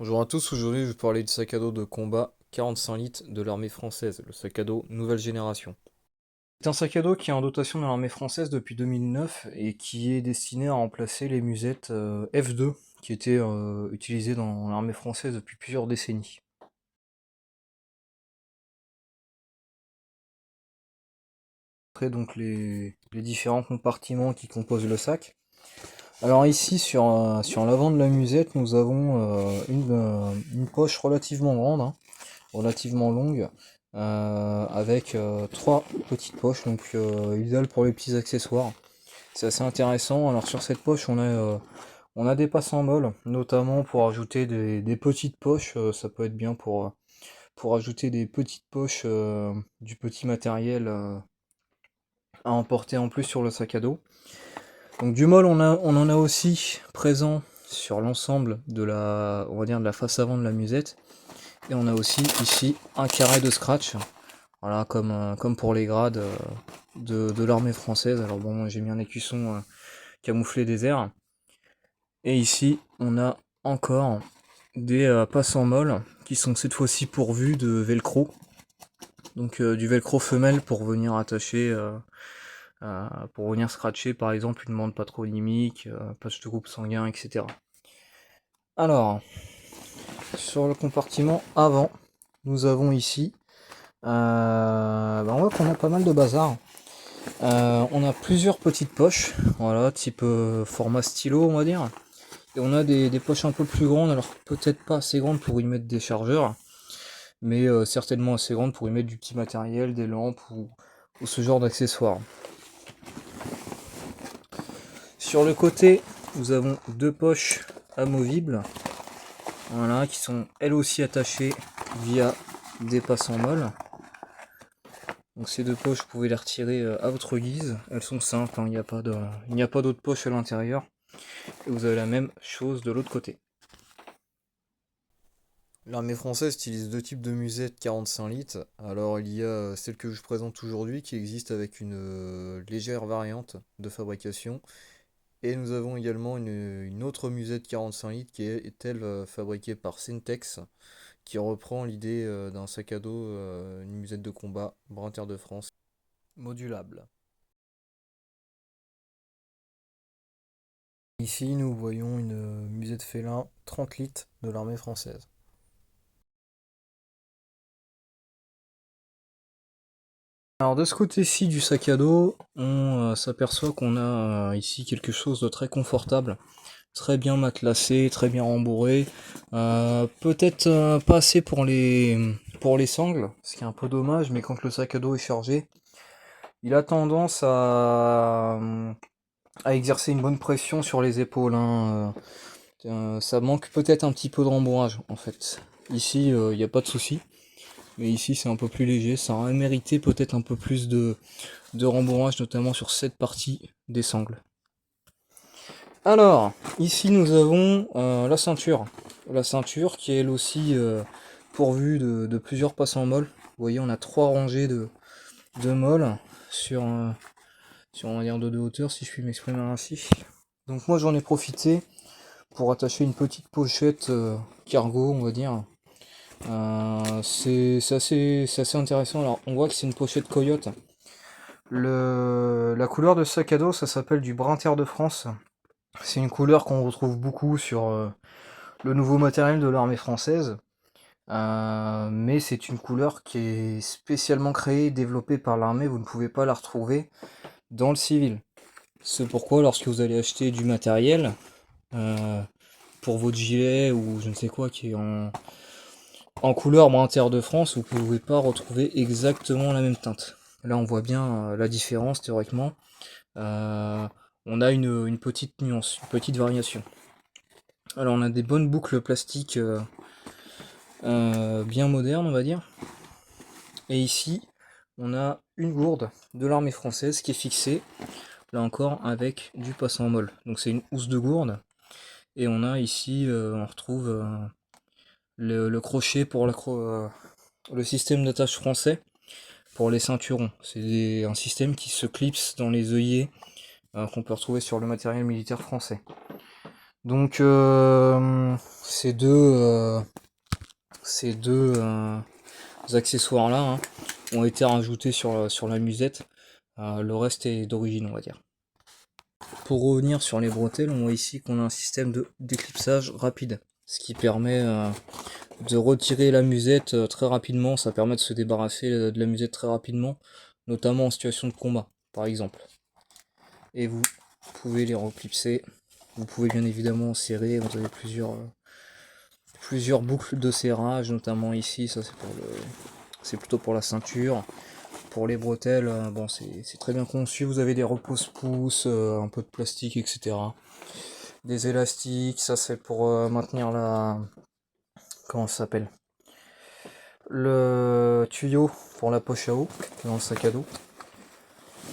Bonjour à tous, aujourd'hui je vais vous parler du sac à dos de combat 45 litres de l'armée française, le sac à dos nouvelle génération. C'est un sac à dos qui est en dotation dans l'armée française depuis 2009 et qui est destiné à remplacer les musettes F2 qui étaient utilisées dans l'armée française depuis plusieurs décennies. Après donc les différents compartiments qui composent le sac. Alors ici sur l'avant de la musette nous avons une poche relativement grande, hein, relativement longue, avec trois petites poches, donc idéal pour les petits accessoires. C'est assez intéressant. Alors sur cette poche, on a des passemboles, notamment pour ajouter des petites poches. Ça peut être bien pour ajouter des petites poches, du petit matériel à emporter en plus sur le sac à dos. Donc du mol, on en a aussi présent sur l'ensemble de on va dire de la face avant de la musette. Et on a aussi ici un carré de scratch. Voilà, comme pour les grades de l'armée française. Alors bon, j'ai mis un écusson camouflé désert. Et ici, on a encore des passes en molle qui sont cette fois-ci pourvus de velcro. Donc du velcro femelle pour venir attacher, pour venir scratcher par exemple une bande patronymique, page de groupe sanguin, etc. Alors, sur le compartiment avant, nous avons ici, on voit qu'on a pas mal de bazar. On a plusieurs petites poches, voilà, type format stylo on va dire. Et on a des poches un peu plus grandes, alors peut-être pas assez grandes pour y mettre des chargeurs, mais certainement assez grandes pour y mettre du petit matériel, des lampes ou ce genre d'accessoires. Sur le côté, nous avons deux poches amovibles, voilà, qui sont elles aussi attachées via des passes en molle. Donc ces deux poches, vous pouvez les retirer à votre guise. Elles sont simples, hein, il n'y a pas d'autres poches à l'intérieur. Et vous avez la même chose de l'autre côté. L'armée française utilise deux types de musettes 45 litres. Alors il y a celle que je vous présente aujourd'hui qui existe avec une légère variante de fabrication. Et nous avons également une autre musette 45 litres qui est elle fabriquée par Syntex, qui reprend l'idée d'un sac à dos, une musette de combat Brinter de France modulable. Ici, nous voyons une musette félin 30 litres de l'armée française. Alors de ce côté-ci du sac à dos, on s'aperçoit qu'on a ici quelque chose de très confortable, très bien matelassé, très bien rembourré. Peut-être pas assez pour les sangles, ce qui est un peu dommage, mais quand le sac à dos est chargé, il a tendance à exercer une bonne pression sur les épaules, hein. Ça manque peut-être un petit peu de rembourrage en fait. Ici, il n'y a pas de souci. Mais ici c'est un peu plus léger, ça aurait mérité peut-être un peu plus de rembourrage, notamment sur cette partie des sangles. Alors, ici nous avons la ceinture. La ceinture qui est elle aussi pourvue de plusieurs passes en molle. Vous voyez, on a trois rangées de molles sur, sur on va dire de hauteur, si je puis m'exprimer ainsi. Donc moi j'en ai profité pour attacher une petite pochette cargo, on va dire. C'est assez intéressant. Alors on voit que c'est une pochette Coyote. La couleur de sac à dos, ça s'appelle du Brinter de France. C'est une couleur qu'on retrouve beaucoup sur le nouveau matériel de l'armée française. Mais c'est une couleur qui est spécialement créée, développée par l'armée. Vous ne pouvez pas la retrouver dans le civil. C'est pourquoi lorsque vous allez acheter du matériel euh, pour votre gilet ou je ne sais quoi qui est en couleur Brinter de France, vous ne pouvez pas retrouver exactement la même teinte. Là on voit bien la différence théoriquement. Euh, on a une petite nuance, une petite variation. Alors on a des bonnes boucles plastiques bien modernes on va dire. Et ici on a une gourde de l'armée française qui est fixée, là encore avec du passant en molle. Donc c'est une housse de gourde. Et on a ici, on retrouve le crochet pour le système d'attache français pour les ceinturons. C'est un système qui se clipse dans les œillets qu'on peut retrouver sur le matériel militaire français. Donc ces deux accessoires là ont été rajoutés sur la musette. Le reste est d'origine, on va dire. Pour revenir sur les bretelles, on voit ici qu'on a un système d'éclipsage rapide, ce qui permet de retirer la musette très rapidement. Ça permet de se débarrasser de la musette très rapidement, notamment en situation de combat, par exemple. Et vous pouvez les reclipser. Vous pouvez bien évidemment serrer. Vous avez plusieurs boucles de serrage, notamment ici. Ça c'est plutôt pour la ceinture. Pour les bretelles, bon, c'est très bien conçu. Vous avez des repose-pouces, un peu de plastique, etc. Des élastiques. Ça c'est pour maintenir la... Comment ça s'appelle? Le tuyau pour la poche à eau dans le sac à dos.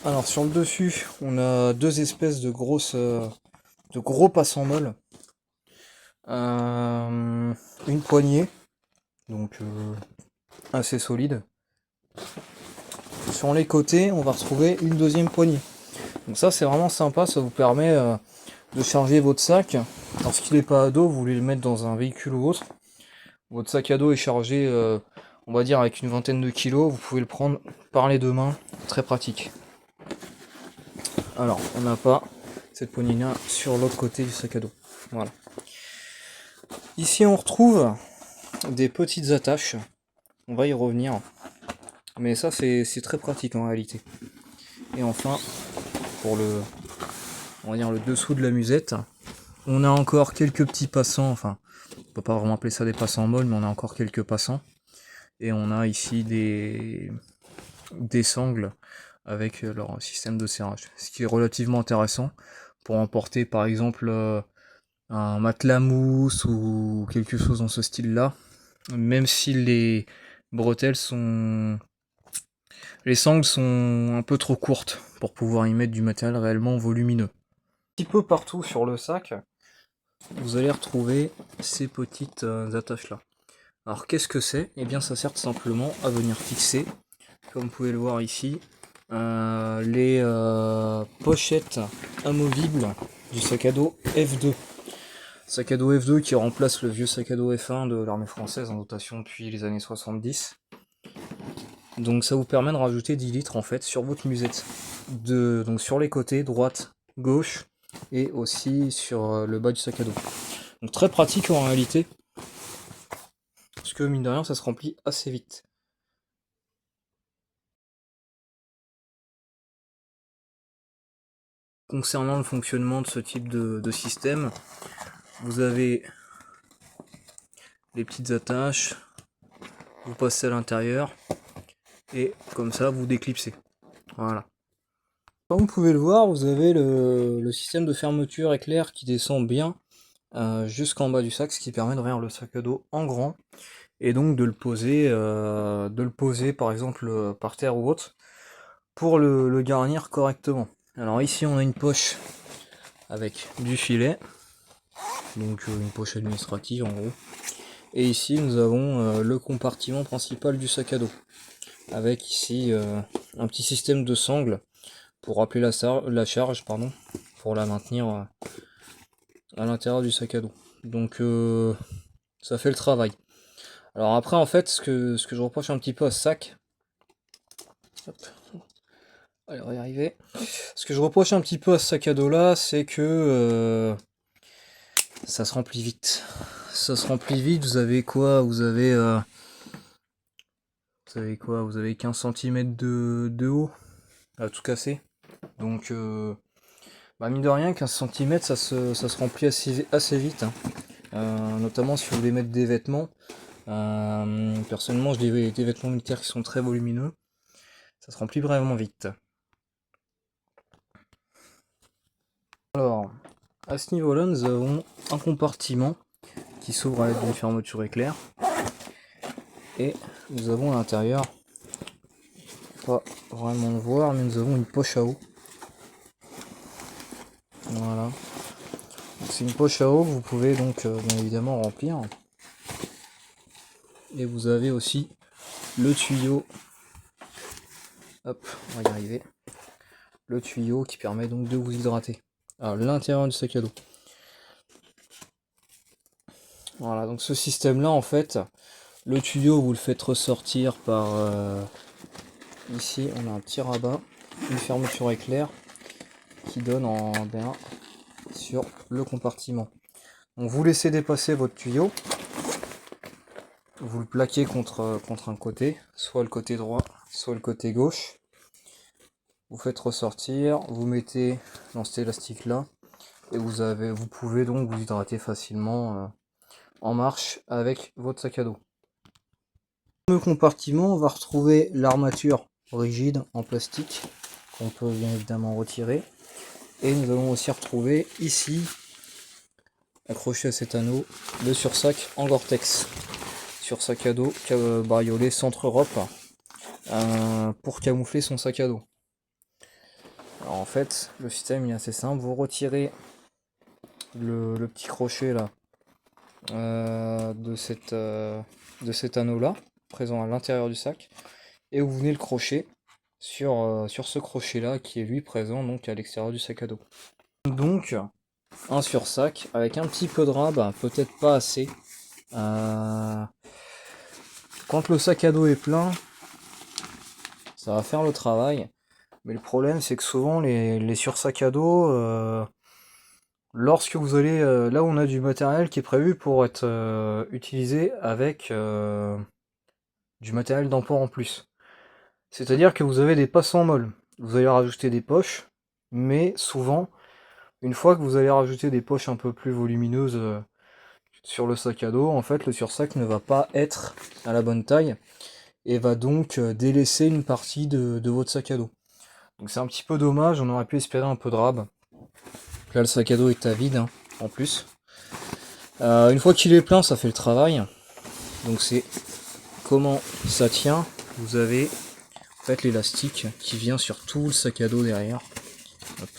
Alors sur le dessus, on a deux espèces de gros passants-molle. Une poignée, donc assez solide. Sur les côtés, on va retrouver une deuxième poignée. Donc ça c'est vraiment sympa, ça vous permet de charger votre sac. Lorsqu'il n'est pas à dos, vous voulez le mettre dans un véhicule ou autre. Votre sac à dos est chargé, on va dire avec une vingtaine de kilos, vous pouvez le prendre par les deux mains, très pratique. Alors, on n'a pas cette poignée-là sur l'autre côté du sac à dos. Voilà. Ici, on retrouve des petites attaches. On va y revenir. Mais ça, c'est très pratique en réalité. Et enfin, pour on va dire le dessous de la musette, on a encore quelques petits passants. Enfin, on peut pas vraiment appeler ça des passants molles, mais on a encore quelques passants. Et on a ici des sangles avec leur système de serrage. Ce qui est relativement intéressant pour emporter par exemple un matelas mousse ou quelque chose dans ce style-là. Même si les bretelles sont... Les sangles sont un peu trop courtes pour pouvoir y mettre du matériel réellement volumineux. Un petit peu partout sur le sac, vous allez retrouver ces petites attaches-là. Alors qu'est-ce que c'est? Eh bien ça sert tout simplement à venir fixer, comme vous pouvez le voir ici, les pochettes amovibles du sac à dos F2. Sac à dos F2 qui remplace le vieux sac à dos F1 de l'armée française en dotation depuis les années 70. Donc ça vous permet de rajouter 10 litres en fait sur votre musette. Donc sur les côtés, droite, gauche, et aussi sur le bas du sac à dos. Donc très pratique en réalité, parce que mine de rien ça se remplit assez vite. Concernant le fonctionnement de ce type de système, vous avez les petites attaches, vous passez à l'intérieur, et comme ça vous déclipsez. Voilà. Comme vous pouvez le voir, vous avez le système de fermeture éclair qui descend bien jusqu'en bas du sac, ce qui permet d'ouvrir le sac à dos en grand et donc de le poser par exemple par terre ou autre pour le garnir correctement. Alors ici on a une poche avec du filet, donc une poche administrative en gros. Et ici nous avons le compartiment principal du sac à dos, avec ici un petit système de sangle pour rappeler la charge, pardon, pour la maintenir à l'intérieur du sac à dos. Donc ça fait le travail. Alors après en fait ce que je reproche un petit peu à ce sac, hop, allez, on va y arriver. Ce que je reproche un petit peu à ce sac à dos là, c'est que ça se remplit vite. Ça se remplit vite, vous avez quoi? Vous avez quoi? Vous avez 15 cm de haut à tout casser. Donc mine de rien, 15 cm ça se remplit assez vite. Notamment si vous voulez mettre des vêtements. Personnellement, j'ai des vêtements militaires qui sont très volumineux. Ça se remplit vraiment vite. Alors, à ce niveau-là, nous avons un compartiment qui s'ouvre à l'aide d'une fermeture éclair. Et nous avons à l'intérieur, pas vraiment le voir, mais nous avons une poche à eau. Voilà. C'est une poche à eau que vous pouvez donc bien évidemment remplir. Et vous avez aussi le tuyau. Hop, on va y arriver. Le tuyau qui permet donc de vous hydrater à l'intérieur du sac à dos. Voilà, donc ce système là en fait, le tuyau vous le faites ressortir par ici on a un petit rabat, une fermeture éclair qui donne en bien sur le compartiment. Donc vous laissez dépasser votre tuyau, vous le plaquez contre un côté, soit le côté droit, soit le côté gauche. Vous faites ressortir, vous mettez dans cet élastique là et vous pouvez donc vous hydrater facilement en marche avec votre sac à dos. Dans le compartiment, on va retrouver l'armature rigide en plastique qu'on peut bien évidemment retirer. Et nous allons aussi retrouver ici, accroché à cet anneau, le sursac en Gore-Tex. Sursac à dos bariolé Centre Europe pour camoufler son sac à dos. Alors en fait, le système est assez simple. Vous retirez le petit crochet là de cet anneau là, présent à l'intérieur du sac, et vous venez le crocher sur ce crochet là qui est lui présent donc à l'extérieur du sac à dos. Donc un sursac avec un petit peu de rab, peut-être pas assez. Quand le sac à dos est plein, ça va faire le travail, mais le problème c'est que souvent les sursacs à dos, lorsque vous allez là où on a du matériel qui est prévu pour être utilisé avec du matériel d'emport en plus. C'est-à-dire que vous avez des passants molles. Vous allez rajouter des poches, mais souvent, une fois que vous allez rajouter des poches un peu plus volumineuses sur le sac à dos, en fait le sursac ne va pas être à la bonne taille et va donc délaisser une partie de votre sac à dos. Donc c'est un petit peu dommage, on aurait pu espérer un peu de rab. Là le sac à dos est à vide hein, en plus. Une fois qu'il est plein, ça fait le travail. Donc c'est comment ça tient. Vous avez en fait l'élastique qui vient sur tout le sac à dos derrière. Hop.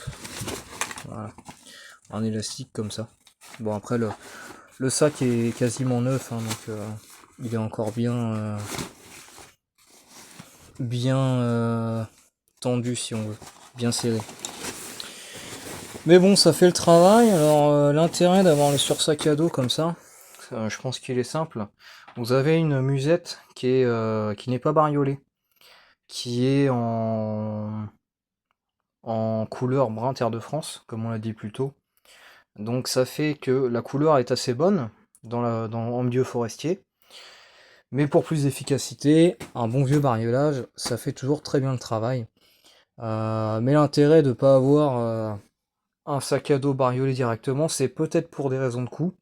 Voilà. Un élastique comme ça. Bon après le sac est quasiment neuf, hein, donc il est encore bien tendu si on veut, bien serré. Mais bon, ça fait le travail. Alors l'intérêt d'avoir le sursac à dos comme ça, je pense qu'il est simple. Vous avez une musette qui n'est pas bariolée, qui est en couleur brun terre de France, comme on l'a dit plus tôt. Donc ça fait que la couleur est assez bonne en milieu forestier. Mais pour plus d'efficacité, un bon vieux bariolage, ça fait toujours très bien le travail. Mais l'intérêt de ne pas avoir un sac à dos bariolé directement, c'est peut-être pour des raisons de coût,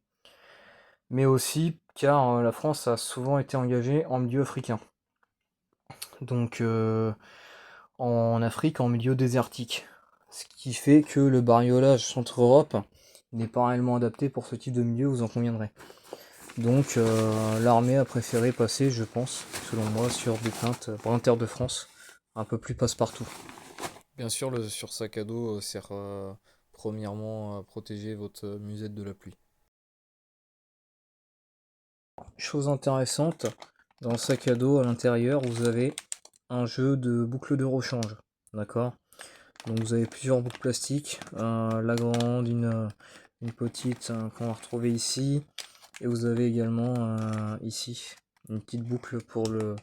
mais aussi car la France a souvent été engagée en milieu africain. Donc en Afrique, en milieu désertique. Ce qui fait que le bariolage Centre-Europe n'est pas réellement adapté pour ce type de milieu, vous en conviendrez. Donc l'armée a préféré passer, je pense, selon moi, sur des teintes brun terre de France, un peu plus passe-partout. Bien sûr, le sursac à dos sert premièrement à protéger votre musette de la pluie. Chose intéressante, dans le sac à dos à l'intérieur, vous avez un jeu de boucles de rechange. D'accord? Donc vous avez plusieurs boucles plastiques, la grande, une petite qu'on va retrouver ici, et vous avez également ici une petite boucle pour le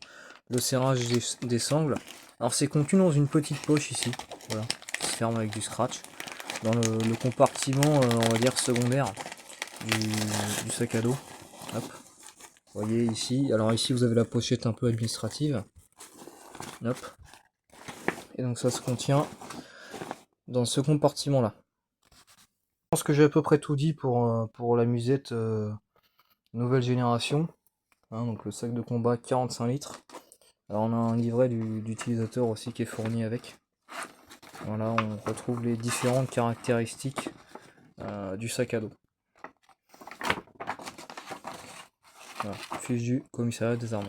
serrage des sangles. Alors c'est contenu dans une petite poche ici, voilà, qui se ferme avec du scratch, dans le compartiment, on va dire secondaire du sac à dos. Hop. Vous voyez ici, alors ici vous avez la pochette un peu administrative. Hop. Et donc ça se contient dans ce compartiment là. Je pense que j'ai à peu près tout dit pour la musette nouvelle génération. Hein, donc le sac de combat 45 litres. Alors on a un livret d'utilisateur aussi qui est fourni avec. Voilà, on retrouve les différentes caractéristiques du sac à dos. Voilà, fiche du commissariat des armées.